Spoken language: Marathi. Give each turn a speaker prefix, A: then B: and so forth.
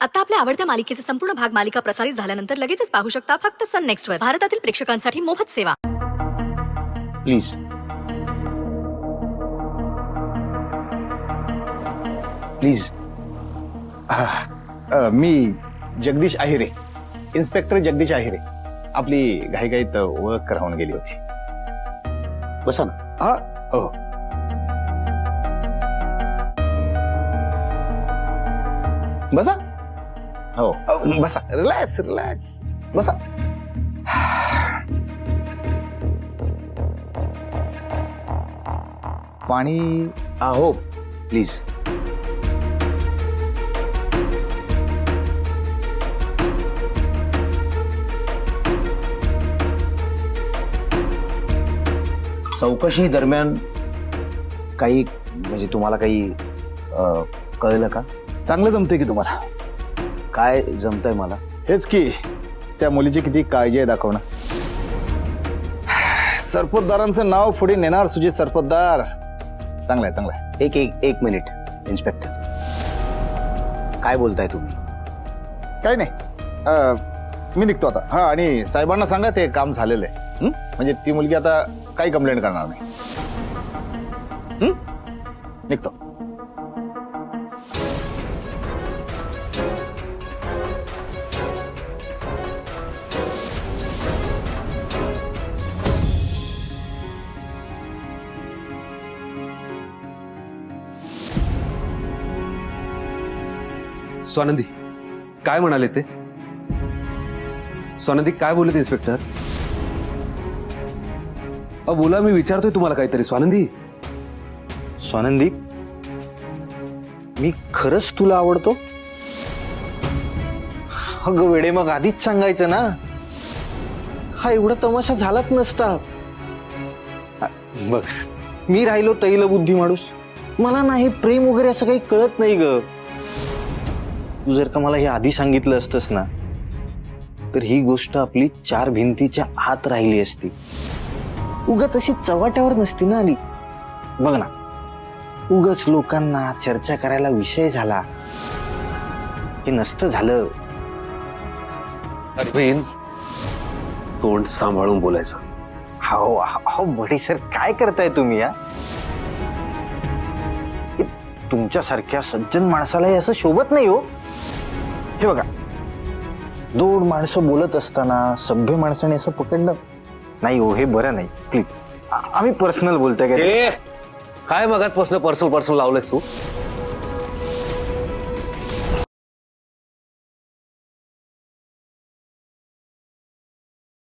A: आता आपल्या आवडत्या मालिकेचे संपूर्ण भाग मालिका प्रसारित झाल्यानंतर लगेचच पाहू शकता फक्त सन नेक्स्ट वर. भारतातील प्रेक्षकांसाठी मोफत सेवा.
B: प्लीज. प्लीज. मी जगदीश आहिरे, इन्स्पेक्टर जगदीश आहिरे. आपली घाईघाईत ओळख राहून गेली होती. बसा ना. हो. बसा. हो बसा. रिलॅक्स रिलॅक्स बसा. पाणी. हो प्लीज. चौकशी दरम्यान काही म्हणजे तुम्हाला काही कळलं का? चांगलं जमतंय की तुम्हाला? काय जमतंय मला? हेच की त्या मुलीची किती काळजी आहे दाखवणं. सरपोतदारांचं नाव पुढे नेणार सुजित सरपोतदार. चांगलाय चांगलाय. एक मिनिट इन्स्पेक्टर, काय बोलताय तुम्ही? काय नाही, मी निघतो आता. हा, आणि साहेबांना सांगा ते काम झालेलं आहे. म्हणजे ती मुलगी आता काही कंप्लेंट करणार नाही. निघतो.
C: स्वानंदी काय म्हणाले ते? स्वानंदी काय बोलत इन्स्पेक्टर? बोला, मी विचारतोय तुम्हाला काहीतरी. स्वानंदी.
B: स्वानंदी, मी खरंच तुला आवडतो? अगं वेडे, मग आधीच सांगायचं ना. हा एवढा तमाशा झालाच नसता. बघ, मी राहिलो तैलबुद्धी माणूस. मला नाही प्रेम वगैरे असं काही कळत नाही ग. तू जर का मला हे आधी सांगितलं असतंस ना, तर ही गोष्ट आपली चार भिंतीच्या आत राहिली असती. उगाच अशी चव्हाट्यावर नसती ना आली. बघ ना, उगाच लोकांना चर्चा करायला विषय झाला. हे नसतं झालं.
C: अरविंद, तोंड सांभाळून बोलायचं.
B: हो हो बडी सर, काय करताय तुम्ही? या तुमच्यासारख्या सज्जन माणसालाही असं शोभत नाही हो. हे बघा, दोन माणसं बोलत असताना सभ्य माणसाने असं पकडणं नाही हो, हे बरं नाही. प्लीज, आम्ही पर्सनल बोलतोय का?
C: काय मगाच पर्सनल लावलंयस तू?